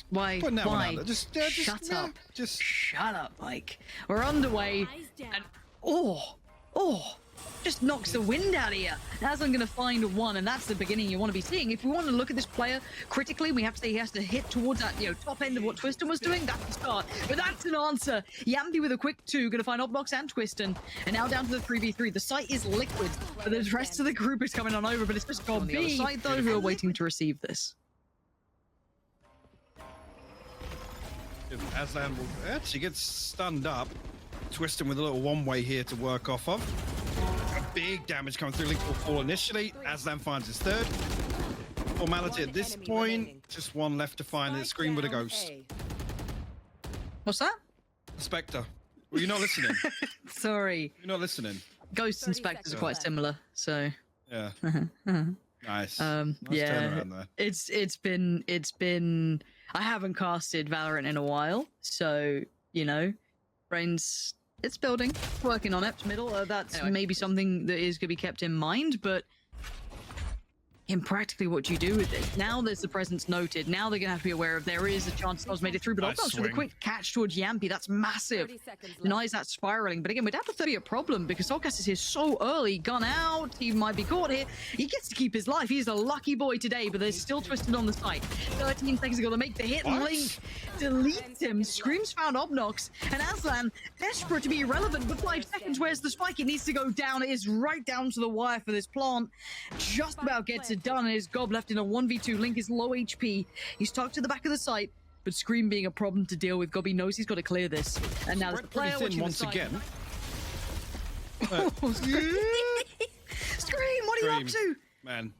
Why? Putting that one Why? out there. Just Shut up. Just Shut up, Mike. We're underway, and just knocks the wind out of you. AslaN gonna find one, and that's the beginning you want to be seeing. If we want to look at this player critically, we have to say he has to hit towards that, top end of what Twisten was doing. That's the start, but that's an answer. Jamppi with a quick 2, gonna find Obnoks and Twisten, and now down to the 3v3. The site is Liqud, but the rest of the group is coming on over, but it's just on the other side though who are waiting to receive this. if AslaN will actually get stunned up. Twisten with a little one-way here to work off of. Big damage coming through. Liqud will fall initially. AslaN finds his third. Formality at this point. Just one left to find. The screen with a ghost. What's that? Spectre. Well, you're not listening. Sorry. You're not listening. Ghosts and Spectres are quite similar, so. Yeah. Nice. Yeah. Turnaround there. It's been. I haven't casted Valorant in a while, so brains. It's building, working on it. Middle. That's maybe something that is going to be kept in mind, but in practically what you do with it. Now there's the presence noted. Now they're going to have to be aware of there is a chance Oz made it through, but Obnoks with a quick catch towards Jamppi. That's massive. Denies that spiraling. But again, we're down to 30 a problem because soulcas is here so early. Gun out. He might be caught here. He gets to keep his life. He's a lucky boy today, but there's still Twisten on the site. 13 seconds ago to make the hit. And Link deletes him. Screams found Obnoks. And AslaN, desperate to be irrelevant, but 5 seconds. Where's the spike? It needs to go down. It is right down to the wire for this plant. Just about gets it done, and his gob left in a 1v2. Link is low HP. He's tucked to the back of the site, but Scream being a problem to deal with. Gobby knows he's got to clear this, and now there's the player watching once again. Scream, what are you up to? Man.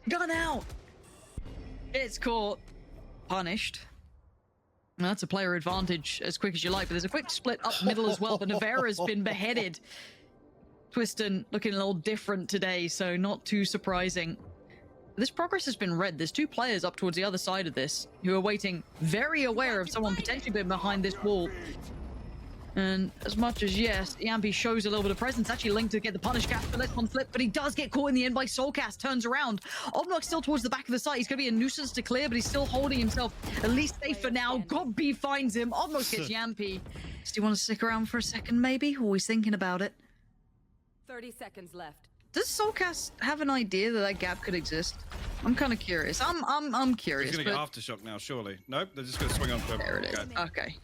Gun out. It's caught. Punished. Well, that's a player advantage as quick as you like, but there's a quick split up middle as well, but Nivera's been beheaded. Twisten looking a little different today, so not too surprising. This progress has been read. There's 2 players up towards the other side of this who are waiting, very aware of someone potentially being behind this wall. And as much as, yes, Jamppi shows a little bit of presence, actually linked to get the punish cap, but lets one flip, but he does get caught in the end by soulcas, turns around. Obnoks still towards the back of the site. He's going to be a nuisance to clear, but he's still holding himself at least safe for now. Gobby finds him. Obnoks gets Jamppi. Does he want to stick around for a second, maybe? Or he's thinking about it. 30 seconds left. Does soulcas have an idea that that gap could exist? I'm kind of curious. I'm curious. He's going to get aftershock now, surely. Nope, they're just going to swing on for There it is. Okay.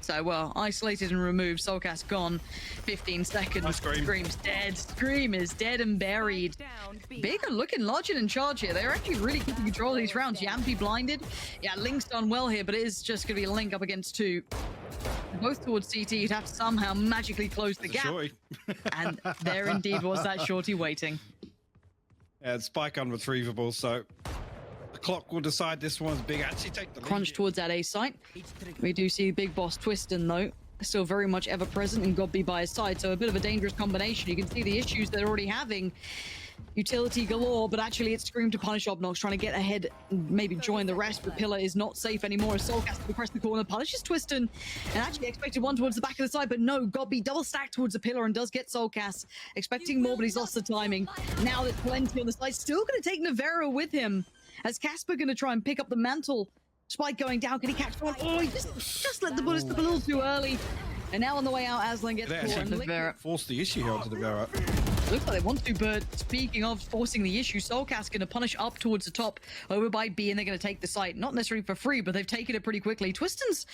So, well, isolated and removed. soulcas gone. 15 seconds. Scream's dead. Scream is dead and buried. Bigger looking, larger in charge here. They're actually really keeping control of these rounds. Jamppi blinded. Yeah, Link's done well here, but it is just going to be a Link up against 2. Both towards CT. You'd have to somehow magically close the gap. And there indeed was that shorty waiting. Yeah, it's spike unretrievable, so the clock will decide this one's big. Actually, take the Crunch lead. towards that A site. We do see big boss Twisten though, still very much ever present, and Gobby by his side, so a bit of a dangerous combination. You can see the issues they're already having. Utility galore, but actually it's Scream to punish Obnoks, trying to get ahead and maybe join the rest, but Pillar is not safe anymore. soulcas to press the corner, punishes Twisten, and actually expected one towards the back of the side, but no, Gobby double stacked towards the Pillar and does get soulcas. Expecting more, but he's lost the timing. Now there's plenty on the side, still going to take Nivera with him, as Kaspe going to try and pick up the mantle. Spike going down, can he catch one? Oh, he just let the bullet slip a little too early. And now on the way out, AslaN gets caught, and Nivera force the issue here onto Nivera. Looks like they want to, but speaking of forcing the issue, soulcas going to punish up towards the top over by B, and they're going to take the site. Not necessarily for free, but they've taken it pretty quickly. Twisten's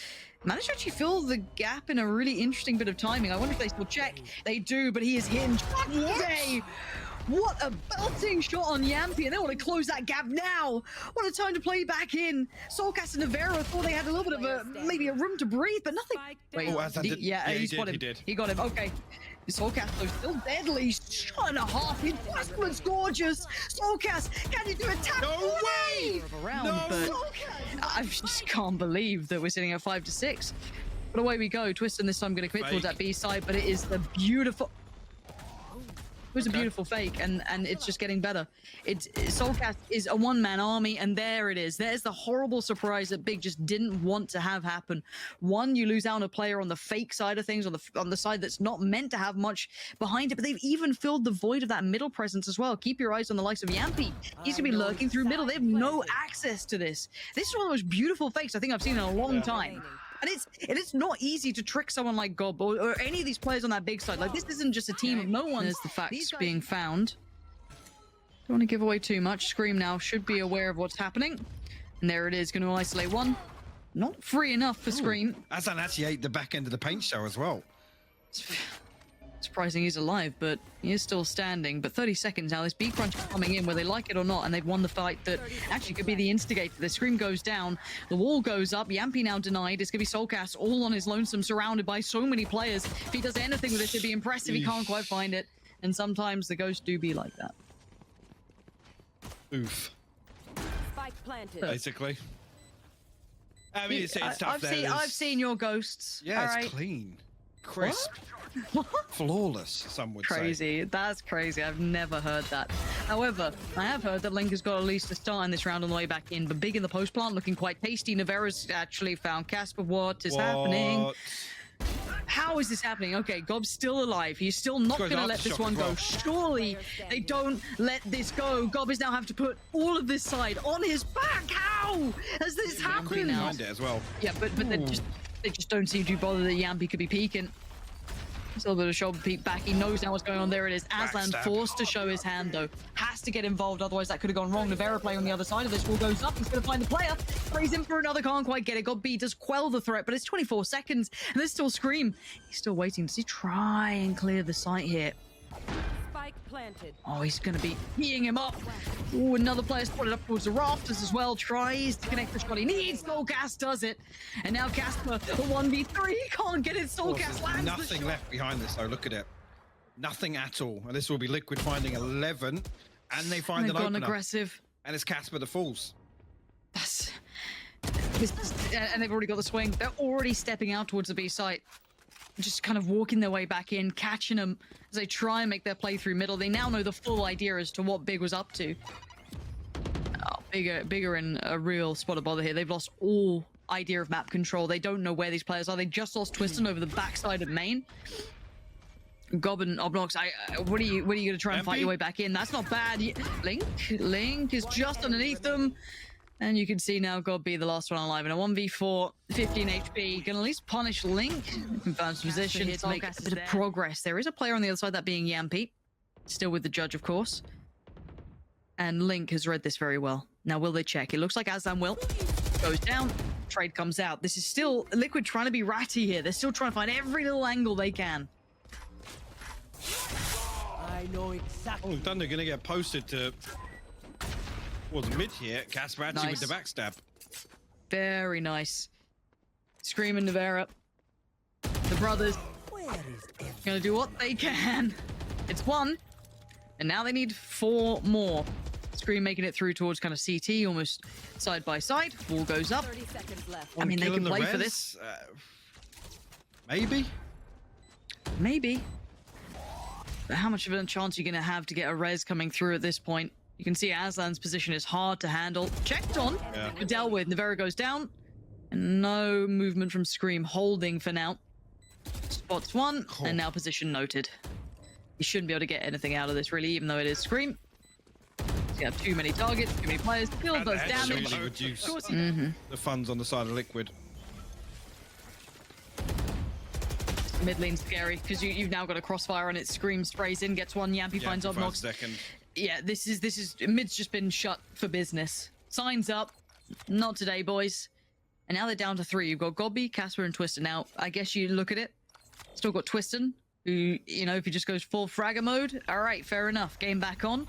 managed to actually fill the gap in a really interesting bit of timing. I wonder if they still check. They do, but he is hinged. What a belting shot on Jamppi, and they want to close that gap now. What a time to play back in. soulcas and Nivera thought they had a little bit of maybe a room to breathe, but nothing. Wait, he did. He got him. Okay. soulcas though still deadly. Shot and a half. His placement gorgeous. soulcas, can you do a tap? No way! But I just can't believe that we're sitting at 5-6. But away we go. Twisten this time going to quit towards that B side, but it is the beautiful. It was a beautiful fake, and it's just getting better. Soulcas is a one-man army, and there it is. There's the horrible surprise that Big just didn't want to have happen. One, you lose out on a player on the fake side of things, on the side that's not meant to have much behind it, but they've even filled the void of that middle presence as well. Keep your eyes on the likes of Jamppi. He's gonna be lurking through middle. They have no access to this. This is one of the most beautiful fakes I think I've seen in a long time. And it's not easy to trick someone like Gob or any of these players on that big side. Like, this isn't just a team of no one. There's the facts being found. Don't want to give away too much. Scream now should be aware of what's happening. And there it is, going to isolate one. Not free enough for Scream. AslaN actually ate the back end of the paint show as well. Surprising he's alive, but he is still standing. But 30 seconds now, this B crunch is coming in, whether they like it or not, and they've won the fight that actually could be the instigator. The Scream goes down, the wall goes up, Jamppi now denied. It's gonna be soulcas all on his lonesome, surrounded by so many players. If he does anything with this, it'd be impressive. He can't quite find it, and sometimes the ghosts do be like that. Oof. Spike planted. Basically. I mean, it's tough. I've seen your ghosts. Yeah, it's right. clean, crisp. Flawless, some would say. Crazy. That's crazy. I've never heard that. However, I have heard that Link has got at least a start in this round on the way back in, but Big in the post plant looking quite tasty. Nivera's actually found Kaspe. What is happening? How is this happening? Okay, Gob's still alive. He's still not going to let this one go. Surely they don't let this go. Gob is now have to put all of this side on his back. How has this happened? Behind it as well. Yeah, but they just don't seem to bother that Jamppi could be peeking. Just a little bit of shoulder peek back. He knows now what's going on. There it is. AslaN forced to show his hand, though. Has to get involved, otherwise that could have gone wrong. Nivera play on the other side of this. Wall goes up. He's going to find the player. Prays in for another. Can't quite get it. God B does quell the threat, but it's 24 seconds. And there's still Scream. He's still waiting to see. Try and clear the site here. Spike planted. Oh, he's going to be teeing him up. Oh, another player spotted up towards the rafters as well. Tries to connect the shot he needs. Soulcas does it. And now Kaspe, the 1v3. He can't get it. Soulcas lands nothing left behind this, though. Look at it. Nothing at all. And this will be Liqud finding 11. And they find an opener. Aggressive. And it's Kaspe that falls. That's... and they've already got the swing. They're already stepping out towards the B site. Just kind of walking their way back in, catching them as they try and make their play through middle. They now know the full idea as to what Big was up to. Oh, bigger in a real spot of bother here. They've lost all idea of map control. They don't know where these players are. They just lost Twisten over the backside of main. Gob and Obnoks, what are you going to try and fight your way back in? That's not bad. Link is just underneath them. And you can see now God be the last one alive in a 1v4, 15 HP. Gonna at least punish Link. Confirms position to make a bit of progress. There is a player on the other side, that being Jamppi. Still with the judge, of course. And Link has read this very well. Now, will they check? It looks like AslaN will. Goes down. Trade comes out. This is still Liqud trying to be ratty here. They're still trying to find every little angle they can. I know exactly. Oh, Thunder gonna get posted to... was mid here. Kaspe actually with the backstab. Very nice. Scream and Nivera. The brothers gonna do what they can. It's one. And now they need 4 more. Scream making it through towards kind of CT, almost side by side. Wall goes up. 30 seconds left. I mean, they can play for this. Maybe. Maybe. But how much of a chance are you going to have to get a res coming through at this point? You can see AslaN's position is hard to handle. Checked on, but dealt with. Nivera goes down. And no movement from Scream, holding for now. Spots one, and now position noted. You shouldn't be able to get anything out of this, really, even though it is Scream. You have too many targets, too many players, kill does damage. Really reduce the funds on the side of Liqud. Mid lane's scary, because you've now got a crossfire and it Scream sprays in, gets one, Jamppi finds Obnoks. Yeah, this is mid's just been shut for business. Signs up, not today, boys. And now they're down to 3. You've got Gobby, Kaspe, and Twisten. Now, I guess you look at it, still got Twisten, who, you know, if he just goes full fragger mode, all right, fair enough, game back on.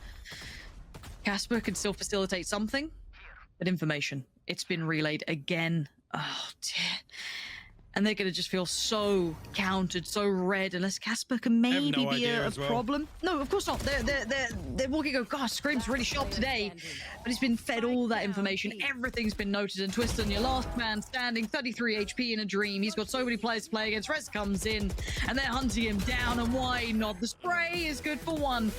Kaspe can still facilitate something, but information, it's been relayed again. Oh, dear. And they're going to just feel so countered, so red, unless Kaspe can maybe be a problem. No, of course not. They're walking, go, gosh, Scream's really sharp today. But he's been fed all that information. Everything's been noted. And Twisten, your last man standing, 33 HP in a dream. He's got so many players to play against. Res comes in, and they're hunting him down. And why not? The spray is good for 1.